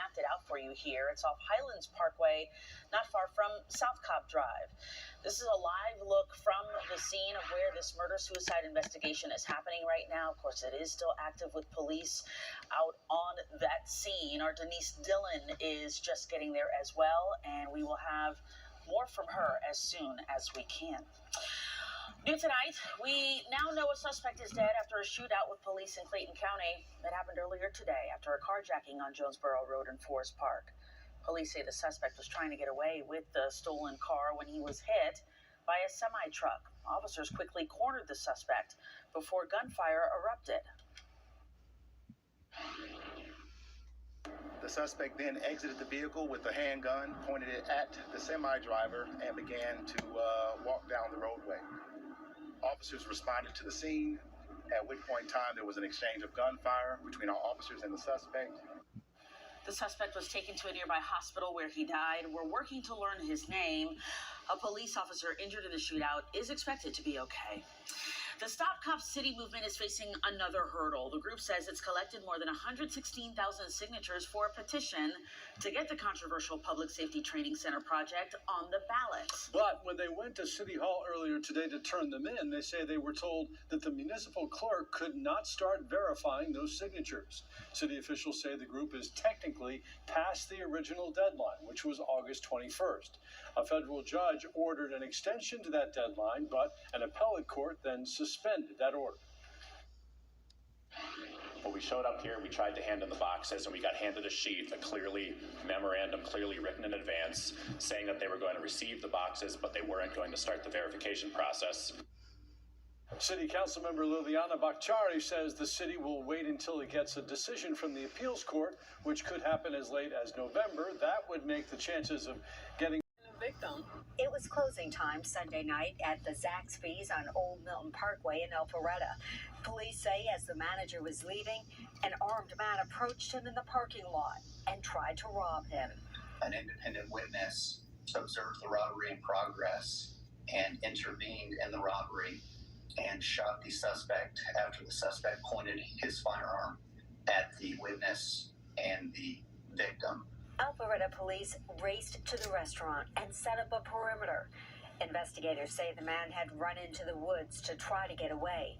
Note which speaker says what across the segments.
Speaker 1: mapped it out for you here. It's off Highlands Parkway, not far from South Cobb Drive. This is a live look from the scene of where this murder-suicide investigation is happening right now. Of course, it is still active with police out on that scene. Our Denise Dillon is just getting there as well, and we will have more from her as soon as we can. New tonight, we now know a suspect is dead after a shootout with police in Clayton County. It happened earlier today after a carjacking on Jonesboro Road in Forest Park. Police say the suspect was trying to get away with the stolen car when he was hit by a semi-truck. Officers quickly cornered the suspect before gunfire erupted.
Speaker 2: The suspect then exited the vehicle with a handgun, pointed it at the semi-driver, and began to walk down the roadway. Officers responded to the scene, at which point in time there was an exchange of gunfire between our officers and the suspect.
Speaker 1: The suspect was taken to a nearby hospital where he died. We're working to learn his name. A police officer injured in the shootout is expected to be okay. The Stop Cop City movement is facing another hurdle. The group says it's collected more than 116,000 signatures for a petition to get the controversial Public Safety Training Center project on the ballot.
Speaker 3: But when they went to City Hall earlier today to turn them in, they say they were told that the municipal clerk could not start verifying those signatures. City officials say the group is technically past the original deadline, which was August 21st. A federal judge ordered an extension to that deadline, but an appellate court then suspended that order.
Speaker 4: When we showed up here, we tried to hand in the boxes, and we got handed a sheet, memorandum clearly written in advance, saying that they were going to receive the boxes, but they weren't going to start the verification process.
Speaker 3: City Council member Liliana Bakhtiari says the city will wait until it gets a decision from the appeals court, which could happen as late as November. That would make the chances of getting
Speaker 5: victim. It was closing time Sunday night at the Zaxby's on Old Milton Parkway in Alpharetta. Police say as the manager was leaving, an armed man approached him in the parking lot and tried to rob him.
Speaker 6: An independent witness observed the robbery in progress and intervened in the robbery and shot the suspect after the suspect pointed his firearm at the witness and the victim.
Speaker 5: Alpharetta police raced to the restaurant and set up a perimeter. Investigators say the man had run into the woods to try to get away.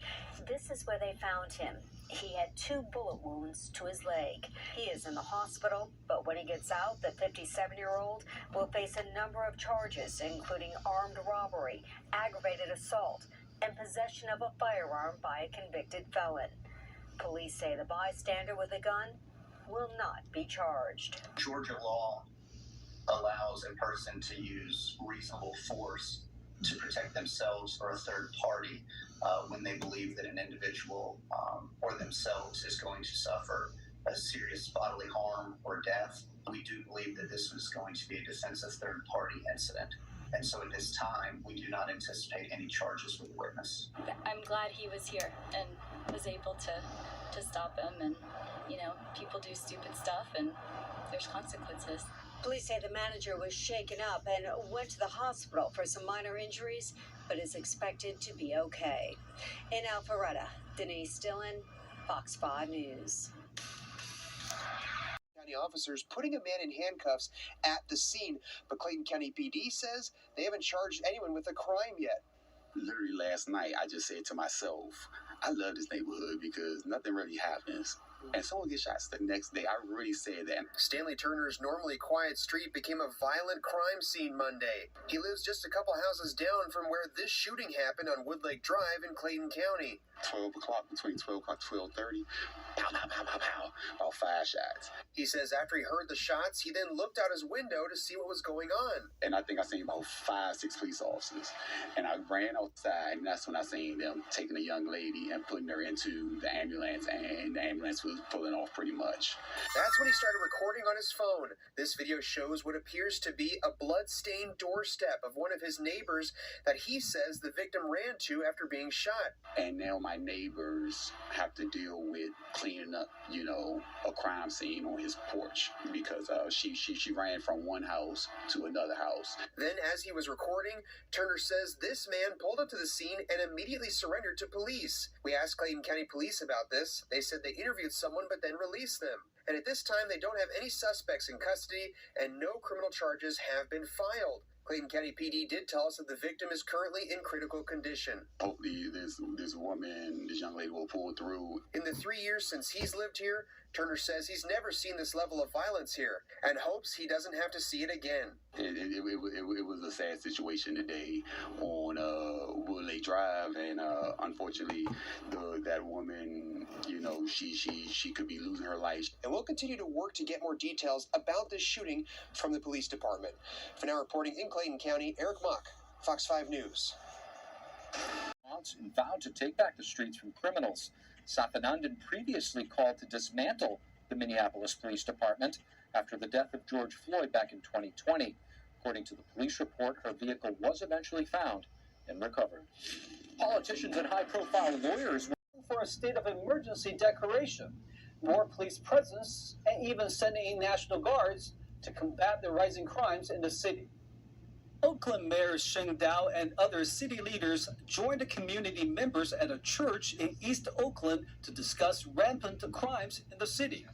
Speaker 5: This is where they found him. He had 2 bullet wounds to his leg. He is in the hospital, but when he gets out, the 57-year-old will face a number of charges, including armed robbery, aggravated assault, and possession of a firearm by a convicted felon. Police say the bystander with a gun will not be charged.
Speaker 6: Georgia law allows a person to use reasonable force to protect themselves or a third party when they believe that an individual or themselves is going to suffer a serious bodily harm or death. We do believe that this was going to be a defensive third party incident. And so at this time, we do not anticipate any charges with the witness.
Speaker 7: I'm glad he was here and was able to stop him. And, you know, people do stupid stuff and there's consequences.
Speaker 5: Police say the manager was shaken up and went to the hospital for some minor injuries, but is expected to be okay. In Alpharetta, Denise Dillon, Fox 5 News.
Speaker 8: County officers putting a man in handcuffs at the scene, but Clayton County PD says they haven't charged anyone with a crime yet.
Speaker 9: Literally last night, I just said to myself, I love this neighborhood because nothing really happens. And someone gets shot the next day. I really said that.
Speaker 8: Stanley Turner's normally quiet street became a violent crime scene Monday. He lives just a couple houses down from where this shooting happened on Woodlake Drive in Clayton County.
Speaker 9: 12 o'clock, between 12 o'clock and 12:30, pow, pow, pow, pow, pow, about 5 shots.
Speaker 8: He says after he heard the shots, he then looked out his window to see what was going on.
Speaker 9: And I think I seen about 5, 6 police officers. And I ran outside, and that's when I seen them taking a young lady and putting her into the ambulance, and the ambulance was pulling off pretty much.
Speaker 8: That's when he started recording on his phone. This video shows what appears to be a blood-stained doorstep of one of his neighbors that he says the victim ran to after being shot.
Speaker 9: And now my neighbors have to deal with cleaning up, a crime scene on his porch because was she ran from one house to another house.
Speaker 8: Then, as he was recording, Turner says this man pulled up to the scene and immediately surrendered to police. We asked Clayton County Police about this. They said they interviewed someone but then released them. And at this time, they don't have any suspects in custody and no criminal charges have been filed. Clayton County PD did tell us that the victim is currently in critical condition.
Speaker 9: Hopefully this young lady will pull through.
Speaker 8: In the 3 years since he's lived here, Turner says he's never seen this level of violence here and hopes he doesn't have to see it again.
Speaker 9: It was a sad situation today on Wood Lake Drive, and unfortunately, that woman, she could be losing her life.
Speaker 8: And we'll continue to work to get more details about this shooting from the police department. For now, reporting in Clayton County, Eric Mock, Fox 5 News.
Speaker 10: And vowed to take back the streets from criminals. Sathanandan previously called to dismantle the Minneapolis Police Department after the death of George Floyd back in 2020. According to the police report, her vehicle was eventually found and recovered. Politicians and high-profile lawyers were for a state of emergency declaration, more police presence, and even sending in National Guards to combat the rising crimes in the city. Oakland Mayor Sheng Dao and other city leaders joined the community members at a church in East Oakland to discuss rampant crimes in the city.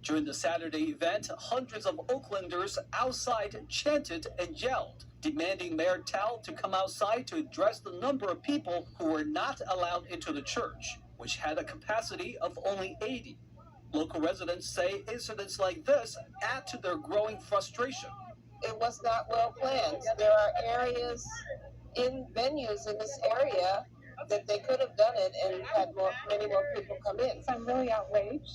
Speaker 10: During the Saturday event, hundreds of Oaklanders outside chanted and yelled, demanding Mayor Tao to come outside to address the number of people who were not allowed into the church, which had a capacity of only 80. Local residents say incidents like this add to their growing frustration.
Speaker 11: It was not well planned. There are areas in venues in this area that they could have done it and had many more people come in.
Speaker 12: I'm really outraged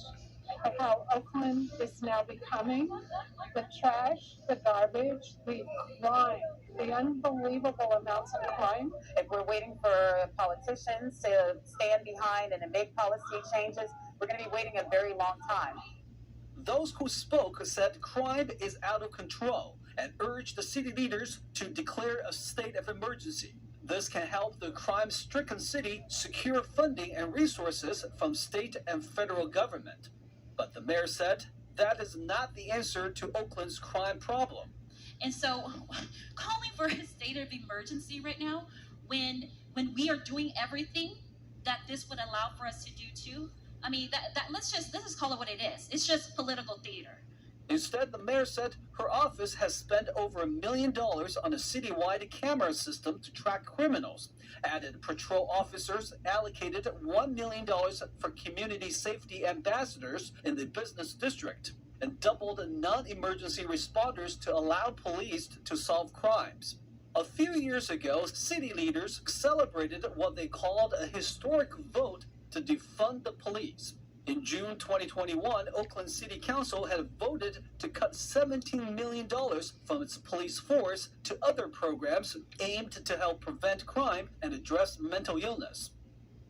Speaker 12: at how Oakland is now becoming. The trash, the garbage, the crime, the unbelievable amounts of crime.
Speaker 13: If we're waiting for politicians to stand behind and to make policy changes, we're going to be waiting a very long time.
Speaker 10: Those who spoke said crime is out of control and urged the city leaders to declare a state of emergency. This can help the crime-stricken city secure funding and resources from state and federal government. But the mayor said that is not the answer to Oakland's crime problem.
Speaker 14: And so calling for a state of emergency right now, when we are doing everything that this would allow for us to do too, I mean, let's just call it what it is. It's just political theater.
Speaker 10: Instead, the mayor said her office has spent over $1 million on a citywide camera system to track criminals, added patrol officers, allocated $1 million for community safety ambassadors in the business district, and doubled non-emergency responders to allow police to solve crimes. A few years ago, city leaders celebrated what they called a historic vote to defund the police. In June 2021, Oakland City Council had voted to cut $17 million from its police force to other programs aimed to help prevent crime and address mental illness.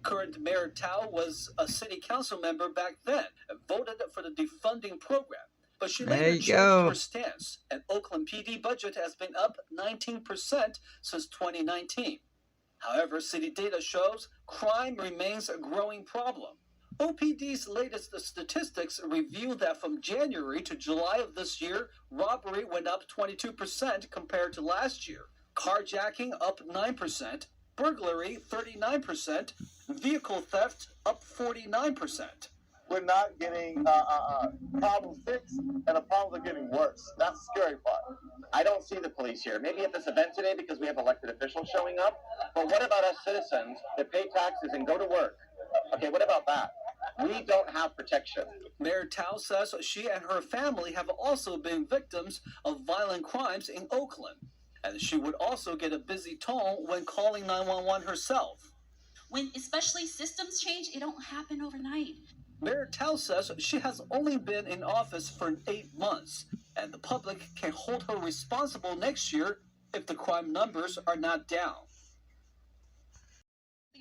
Speaker 10: Current Mayor Tao was a city council member back then and voted for the defunding program. But she later changed her stance, and Oakland PD budget has been up 19% since 2019. However, city data shows crime remains a growing problem. OPD's latest statistics reveal that from January to July of this year, robbery went up 22% compared to last year, carjacking up 9%, burglary 39%, vehicle theft up 49%.
Speaker 15: We're not getting problems fixed, and the problems are getting worse. That's the scary part.
Speaker 16: I don't see the police here. Maybe at this event today because we have elected officials showing up. But what about us citizens that pay taxes and go to work? Okay, what about that? We don't have protection.
Speaker 10: Mayor Tao says she and her family have also been victims of violent crimes in Oakland. And she would also get a busy tone when calling 911 herself.
Speaker 14: When especially systems change, it don't happen overnight.
Speaker 10: Mayor Tao says she has only been in office for 8 months, and the public can hold her responsible next year if the crime numbers are not down.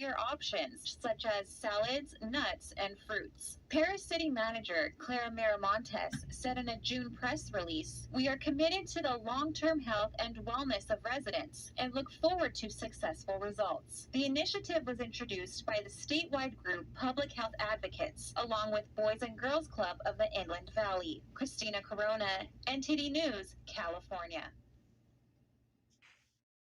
Speaker 17: healthier options such as salads, nuts, and fruits. Paris City Manager Clara Miramontes said in a June press release, "We are committed to the long-term health and wellness of residents and look forward to successful results." The initiative was introduced by the statewide group Public Health Advocates, along with Boys and Girls Club of the Inland Valley. Christina Corona, NTD News, California.